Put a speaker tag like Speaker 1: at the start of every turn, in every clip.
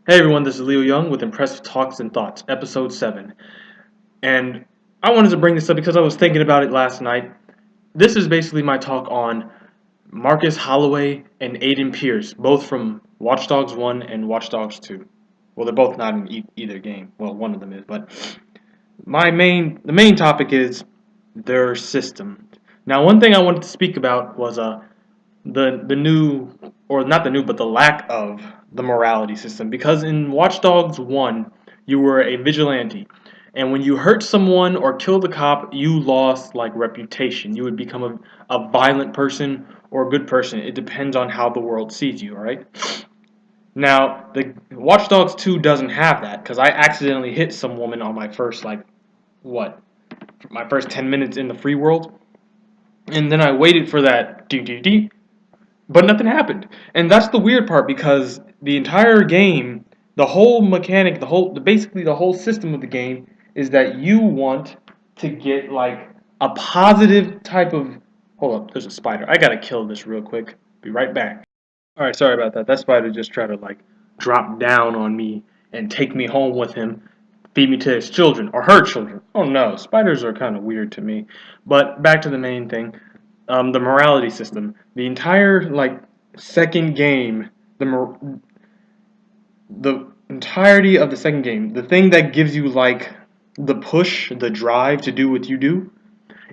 Speaker 1: Hey everyone, this is Leo Young with Impressive Talks and Thoughts, Episode 7. And I wanted to bring this up because I was thinking about it last night. This is basically my talk on Marcus Holloway and Aiden Pearce, both from Watch Dogs 1 and Watch Dogs 2. Well, they're both not in either game. Well, one of them is, but the main topic is their system. Now, one thing I wanted to speak about was the new, or not the new, but the lack of the morality system. Because in Watch Dogs 1, you were a vigilante. And when you hurt someone or killed a cop, you lost like reputation. You would become a violent person or a good person. It depends on how the world sees you, alright? Now, the Watch Dogs 2 doesn't have that because I accidentally hit some woman on my first, my first 10 minutes in the free world. And then I waited for that dee but nothing happened. And that's the weird part because the entire game, the whole mechanic, basically the whole system of the game is that you want to get like a positive type of. Hold up, there's a spider. I gotta kill this real quick. Be right back. All right, sorry about that. That spider just tried to like drop down on me and take me home with him, feed me to his children or her children. Oh no, spiders are kind of weird to me. But back to the main thing, the morality system. The entire like second game, the entirety of the second game, the thing that gives you like the push, the drive to do what you do,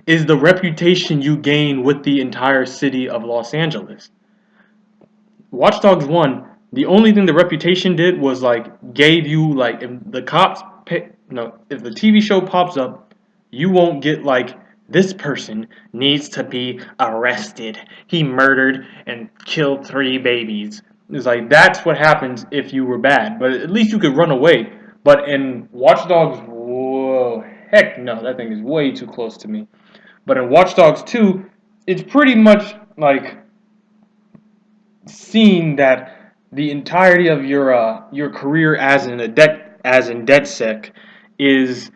Speaker 1: is the reputation you gain with the entire city of Los Angeles. Watch Dogs 1, the only thing the reputation did was like gave you like if the cops if the TV show pops up, you won't get like this person needs to be arrested. He murdered and killed 3 babies. It's like that's what happens if you were bad, but at least you could run away. But in Watch Dogs, whoa, heck no, that thing is way too close to me. But in Watch Dogs 2, it's pretty much like seeing that the entirety of your career as in DeadSec is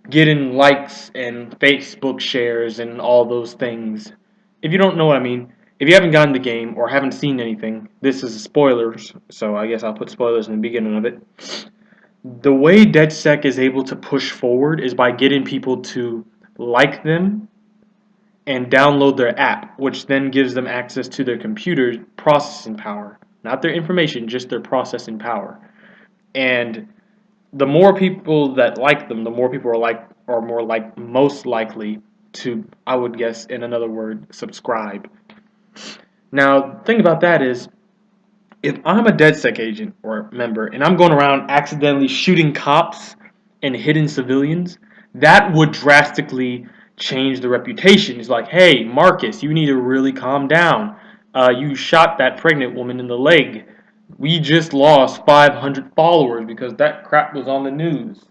Speaker 1: getting likes and Facebook shares and all those things. If you don't know what I mean, if you haven't gotten the game or haven't seen anything, this is spoilers, so I guess I'll put spoilers in the beginning of it. The way DeadSec is able to push forward is by getting people to like them and download their app, which then gives them access to their computer's processing power. Not their information, just their processing power. And the more people that like them, the more people are more like most likely to, I would guess in another word, subscribe. Now, the thing about that is, if I'm a DeadSec agent or member and I'm going around accidentally shooting cops and hitting civilians, that would drastically change the reputation. It's like, hey, Marcus, you need to really calm down. You shot that pregnant woman in the leg. We just lost 500 followers because that crap was on the news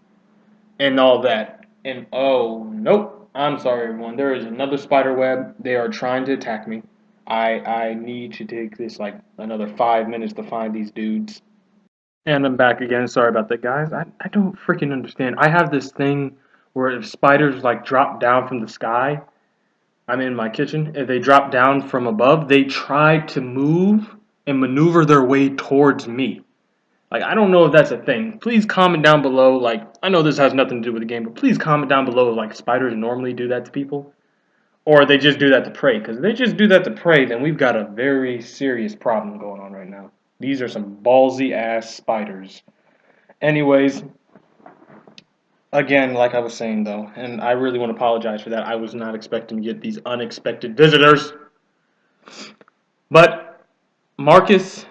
Speaker 1: and all that. And oh, nope. I'm sorry, everyone. There is another spider web. They are trying to attack me. I need to take this like another 5 minutes to find these dudes. And I'm back again. Sorry about that, guys. I don't freaking understand. I have this thing where if spiders like drop down from the sky, I'm in my kitchen. If they drop down from above, they try to move and maneuver their way towards me. Like, I don't know if that's a thing. Please comment down below. Like, I know this has nothing to do with the game, but please comment down below if, like, spiders normally do that to people. Or they just do that to prey. Because if they just do that to prey, then we've got a very serious problem going on right now. These are some ballsy-ass spiders. Anyways, again, like I was saying, though, and I really want to apologize for that. I was not expecting to get these unexpected visitors. But Marcus'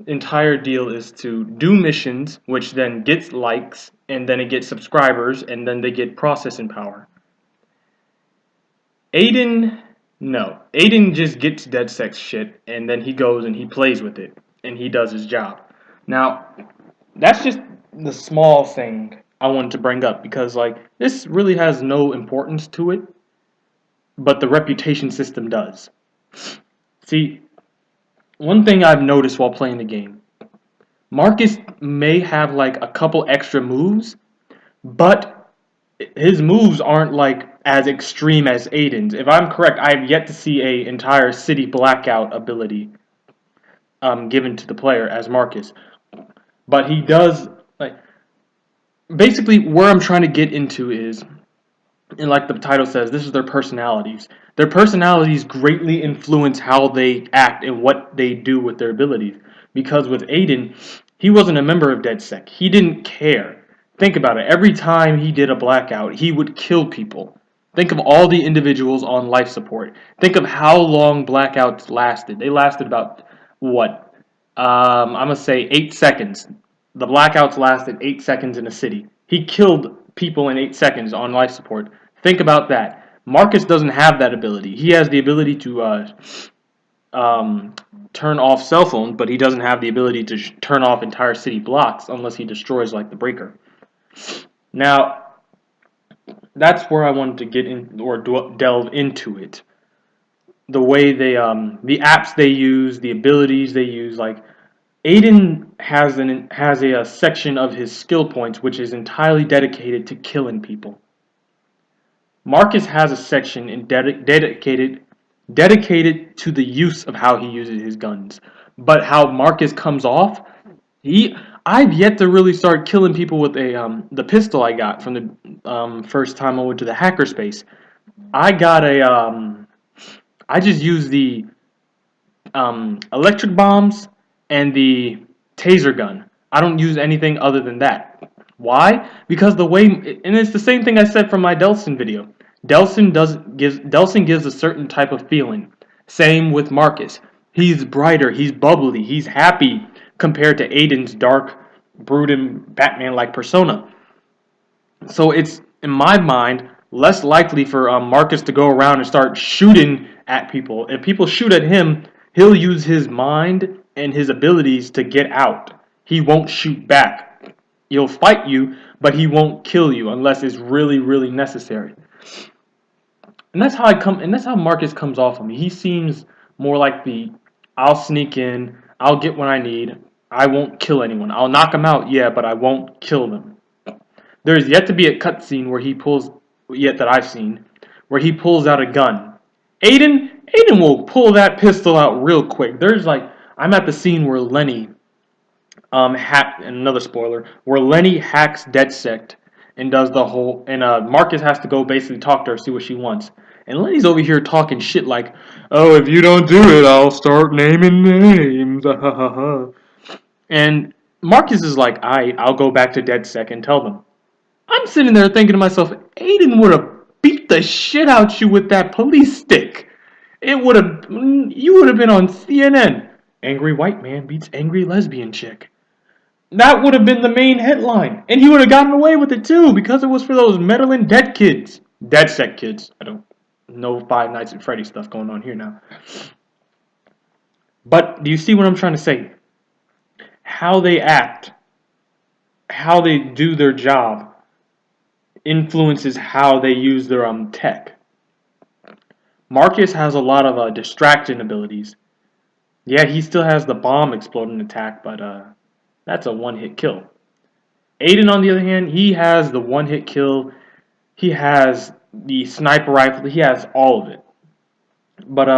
Speaker 1: entire deal is to do missions, which then gets likes, and then it gets subscribers, and then they get processing power. Aiden, no. Aiden just gets DeadSec shit, and then he goes and he plays with it, and he does his job. Now, that's just the small thing I wanted to bring up, because, like, this really has no importance to it, but the reputation system does. See, one thing I've noticed while playing the game, Marcus may have like a couple extra moves, but his moves aren't like as extreme as Aiden's. If I'm correct, I've yet to see a entire city blackout ability given to the player as Marcus. But he does, like, basically where I'm trying to get into is, and like the title says, this is their personalities. Their personalities greatly influence how they act and what they do with their abilities. Because with Aiden, he wasn't a member of DeadSec. He didn't care. Think about it. Every time he did a blackout, he would kill people. Think of all the individuals on life support. Think of how long blackouts lasted. They lasted about, what? I'm going to say 8 seconds. The blackouts lasted 8 seconds in a city. He killed people in 8 seconds on life support. Think about that. Marcus doesn't have that ability. He has the ability to turn off cell phones, but he doesn't have the ability to turn off entire city blocks unless he destroys like the breaker. Now, that's where I wanted to get in or delve into it. The way they, the apps they use, the abilities they use. Like Aiden has a section of his skill points which is entirely dedicated to killing people. Marcus has a section dedicated to the use of how he uses his guns. But how Marcus comes off, I've yet to really start killing people with the pistol I got from the first time I went to the hackerspace. I got I just used the electric bombs and the taser gun. I don't use anything other than that. Why? Because the way, and it's the same thing I said from my Delson video. Delson gives a certain type of feeling. Same with Marcus. He's brighter, he's bubbly, he's happy compared to Aiden's dark, brooding Batman-like persona. So it's, in my mind, less likely for Marcus to go around and start shooting at people. If people shoot at him, he'll use his mind and his abilities to get out. He won't shoot back. He'll fight you, but he won't kill you unless it's really, really necessary. And that's how Marcus comes off of me. He seems more like the I'll sneak in, I'll get what I need, I won't kill anyone. I'll knock them out, yeah, but I won't kill them. There's yet to be a cutscene where he pulls, yet that I've seen, where he pulls out a gun. Aiden will pull that pistol out real quick. I'm at the scene where Lennie, and another spoiler, where Lennie hacks DeadSec and does the whole, and Marcus has to go basically talk to her, see what she wants. And Lennie's over here talking shit like, oh, if you don't do it, I'll start naming names. And Marcus is like, I'll go back to DeadSec and tell them. I'm sitting there thinking to myself, Aiden would have beat the shit out you with that police stick. You would have been on CNN. Angry white man beats angry lesbian chick. That would have been the main headline. And he would have gotten away with it too, because it was for those meddling dead kids. DeadSec kids. I don't know Five Nights at Freddy's stuff going on here now. But do you see what I'm trying to say? How they act, how they do their job, influences how they use their tech. Marcus has a lot of distraction abilities. Yeah, he still has the bomb exploding attack, but that's a one-hit kill. Aiden, on the other hand, he has the one-hit kill. He has the sniper rifle. He has all of it. But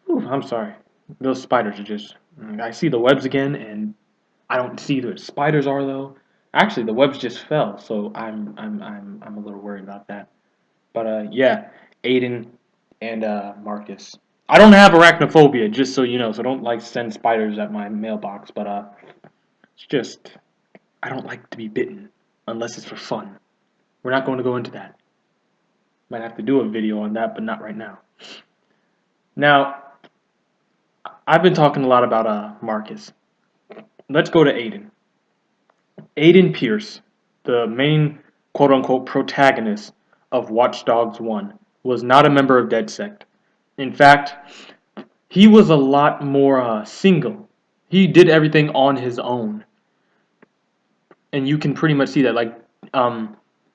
Speaker 1: I'm sorry. Those spiders are just. I see the webs again, and I don't see where the spiders are though. Actually, the webs just fell, so I'm a little worried about that. But yeah, Aiden and Marcus. I don't have arachnophobia, just so you know, so don't like send spiders at my mailbox. But it's just I don't like to be bitten unless it's for fun. We're not going to go into that. Might have to do a video on that, but not right now. Now, I've been talking a lot about Marcus. Let's go to Aiden. Aiden Pearce, the main quote-unquote protagonist of Watch Dogs 1, was not a member of DeadSec. In fact, he was a lot more single. He did everything on his own. And you can pretty much see that. Like,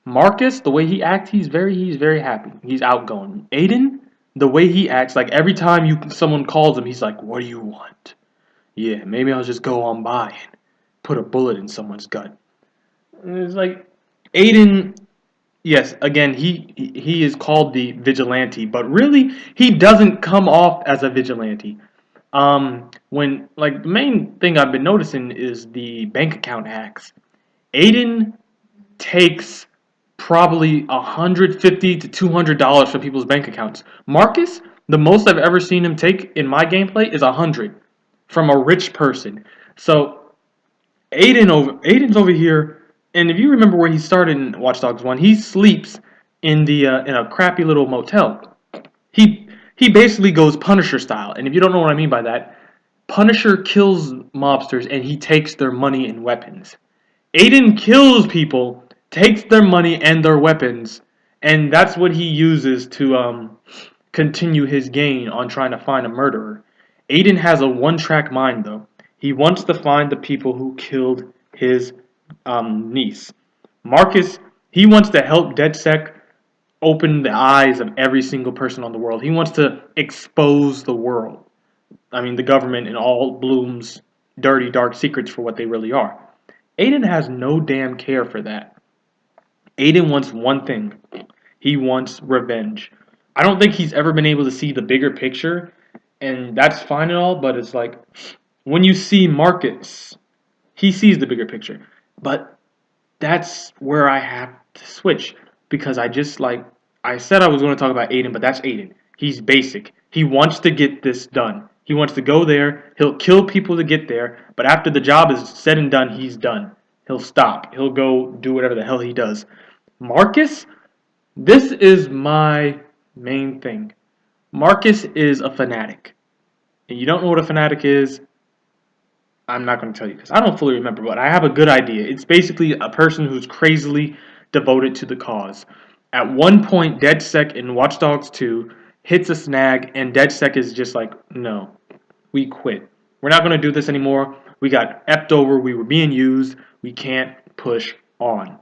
Speaker 1: Marcus, the way he acts, he's very happy. He's outgoing. Aiden, the way he acts, like every time someone calls him, he's like, what do you want? Yeah, maybe I'll just go on by and put a bullet in someone's gut. And it's like, Aiden, yes, again, he is called the vigilante, but really, he doesn't come off as a vigilante. When like the main thing I've been noticing is the bank account hacks. Aiden takes probably $150 to $200 from people's bank accounts. Marcus, the most I've ever seen him take in my gameplay is 100 from a rich person. So Aiden's over here, and if you remember where he started in Watch Dogs 1, he sleeps in the in a crappy little motel. He basically goes Punisher style, and if you don't know what I mean by that, Punisher kills mobsters and he takes their money and weapons. Aiden kills people, takes their money and their weapons, and that's what he uses to continue his gain on trying to find a murderer. Aiden has a one-track mind, though. He wants to find the people who killed his niece. Marcus, he wants to help DeadSec open the eyes of every single person on the world. He wants to expose the world. I mean, the government and all Bloom's dirty, dark secrets for what they really are. Aiden has no damn care for that. Aiden wants one thing. He wants revenge. I don't think he's ever been able to see the bigger picture, and that's fine and all, but it's like when you see Marcus, he sees the bigger picture. But that's where I have to switch because I said I was going to talk about Aiden, but that's Aiden. He's basic. He wants to get this done. He wants to go there. He'll kill people to get there, but after the job is said and done, he's done. He'll stop. He'll go do whatever the hell he does. Marcus, this is my main thing. Marcus is a fanatic. And you don't know what a fanatic is, I'm not going to tell you because I don't fully remember, but I have a good idea. It's basically a person who's crazily devoted to the cause. At one point, DeadSec in Watch Dogs 2 hits a snag, and DeadSec is just like, no, we quit. We're not going to do this anymore. We got effed over. We were being used. We can't push on.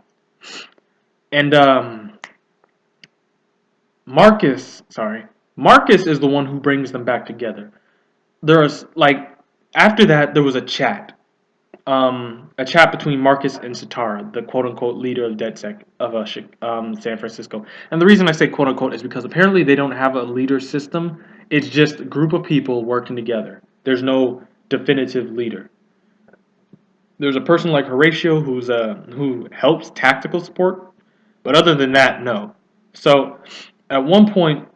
Speaker 1: And Marcus is the one who brings them back together. There's after that there was a chat between Marcus and Satara, the quote-unquote leader of DeadSec of San Francisco. And the reason I say quote-unquote is because apparently they don't have a leader system. It's just a group of people working together. There's no definitive leader. There's a person like Horatio who helps tactical support, but other than that, no. So at one point,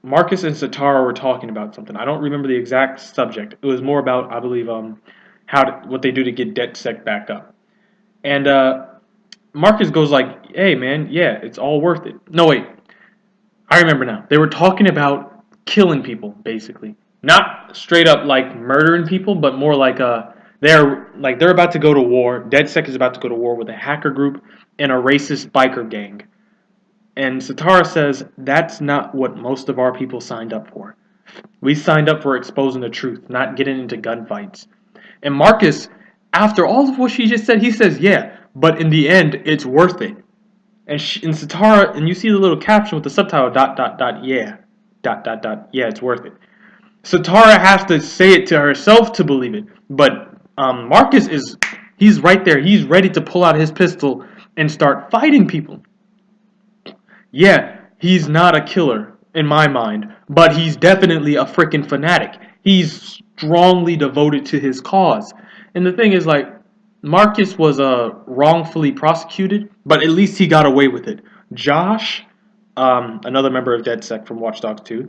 Speaker 1: Marcus and Satara were talking about something. I don't remember the exact subject. It was more about, I believe, what they do to get DeadSec back up. And Marcus goes like, "Hey, man, yeah, it's all worth it." No, wait, I remember now. They were talking about killing people, basically, not straight up like murdering people, but more like they're about to go to war. DeadSec is about to go to war with a hacker group and a racist biker gang. And Satara says, that's not what most of our people signed up for. We signed up for exposing the truth, not getting into gunfights. And Marcus, after all of what she just said, he says, yeah, but in the end, it's worth it. And Satara, and you see the little caption with the subtitle, ... yeah, ... yeah, it's worth it. Satara has to say it to herself to believe it. But Marcus he's right there. He's ready to pull out his pistol and start fighting people. Yeah, he's not a killer in my mind, but he's definitely a freaking fanatic. He's strongly devoted to his cause. And the thing is, Marcus was wrongfully prosecuted, but at least he got away with it. Josh, another member of DeadSec from Watch Dogs 2,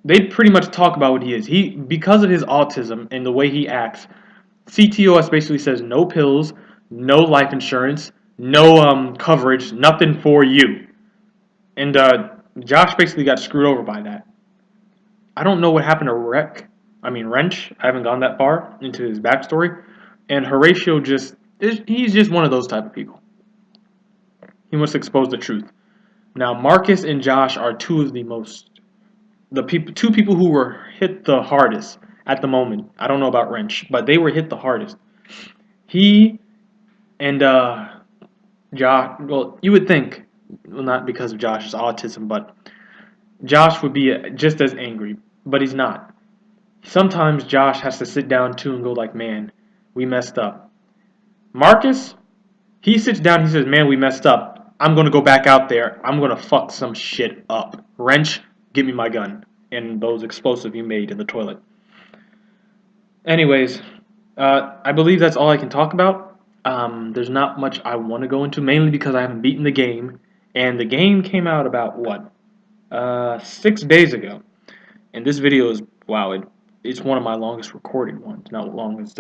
Speaker 1: they pretty much talk about what he is. Because of his autism and the way he acts, CTOS basically says no pills, no life insurance, no coverage, nothing for you. And Josh basically got screwed over by that. I don't know what happened to Wrench. I haven't gone that far into his backstory. And Horatio he's just one of those type of people. He wants to expose the truth. Now, Marcus and Josh are two people who were hit the hardest at the moment. I don't know about Wrench, but they were hit the hardest. He and Josh, well, you would think, well, not because of Josh's autism, but Josh would be just as angry, but he's not. Sometimes Josh has to sit down too and go like, man, we messed up. Marcus, he sits down, he says, man, we messed up. I'm going to go back out there. I'm going to fuck some shit up. Wrench, give me my gun. and those explosives you made in the toilet. Anyways, I believe that's all I can talk about. There's not much I want to go into, mainly because I haven't beaten the game, and the game came out about what 6 days ago. And this video is wow, it's one of my longest recorded ones, not longest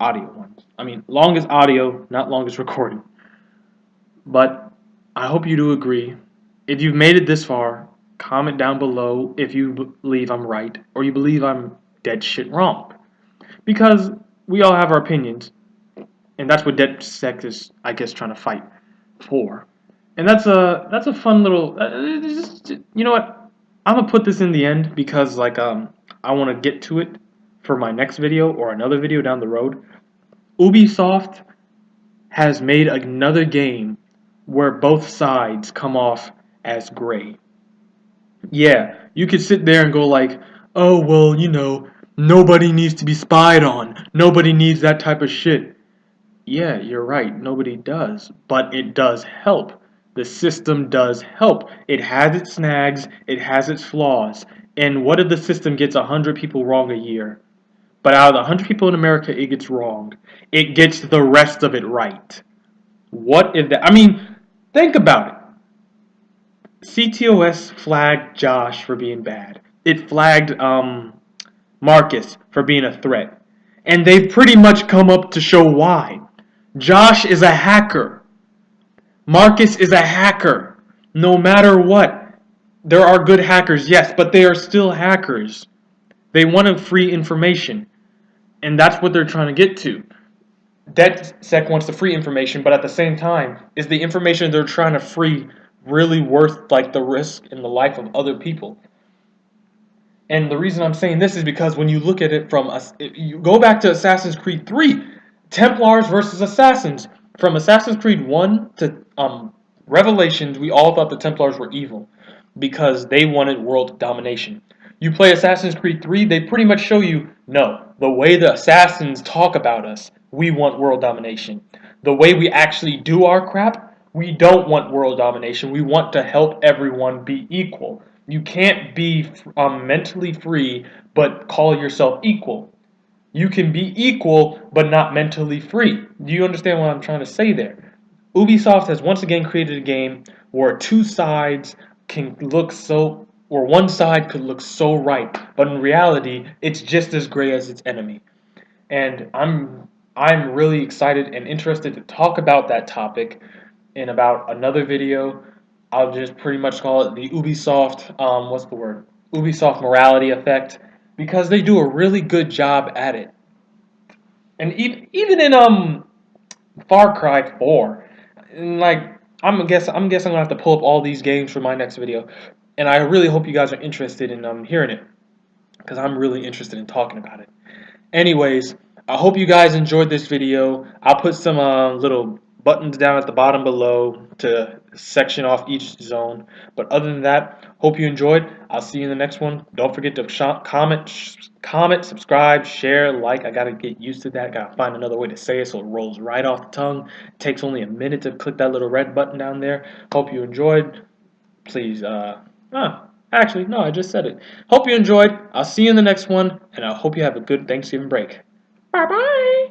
Speaker 1: audio ones. I mean, longest audio, not longest recording. But I hope you do agree. If you've made it this far, comment down below if you believe I'm right or you believe I'm dead shit wrong. Because we all have our opinions, and that's what DeadSec is, I guess, trying to fight for. And that's a fun little. You know what? I'm gonna put this in the end because I want to get to it for my next video or another video down the road. Ubisoft has made another game where both sides come off as gray. Yeah, you could sit there and go like, oh well, nobody needs to be spied on. Nobody needs that type of shit. Yeah, you're right. Nobody does. But it does help. The system does help. It has its snags. It has its flaws. And what if the system gets 100 people wrong a year? But out of the 100 people in America it gets wrong, it gets the rest of it right. What if that? I mean, think about it. CTOS flagged Josh for being bad. It flagged Marcus for being a threat. And they've pretty much come up to show why. Josh is a hacker. Marcus is a hacker. No matter what. There are good hackers, yes, but they are still hackers. They want free information. And that's what they're trying to get to. DeadSec wants the free information, but at the same time, is the information they're trying to free really worth the risk in the life of other people? And the reason I'm saying this is because when you look at it you go back to Assassin's Creed 3, Templars versus Assassins. From Assassin's Creed 1 to Revelations, we all thought the Templars were evil because they wanted world domination. You play Assassin's Creed 3, they pretty much show you, no, the way the Assassins talk about us, we want world domination. The way we actually do our crap, we don't want world domination. We want to help everyone be equal. You can't be mentally free but call yourself equal. You can be equal but not mentally free. Do you understand what I'm trying to say there? Ubisoft has once again created a game where two sides can look so, or one side could look so right, but in reality, it's just as gray as its enemy. And I'm really excited and interested to talk about that topic in about another video. I'll just pretty much call it the Ubisoft, Ubisoft morality effect, because they do a really good job at it. And even in Far Cry 4, and I'm guessing I'm gonna have to pull up all these games for my next video, and I really hope you guys are interested in hearing it, because I'm really interested in talking about it. Anyways, I hope you guys enjoyed this video. I'll put some little buttons down at the bottom below to section off each zone. But other than that, hope you enjoyed. I'll see you in the next one. Don't forget to comment, subscribe, share, like. I gotta get used to that. Gotta find another way to say it so it rolls right off the tongue. It takes only a minute to click that little red button down there. Hope you enjoyed. Please, actually, no, I just said it. Hope you enjoyed. I'll see you in the next one, and I hope you have a good Thanksgiving break. Bye-bye.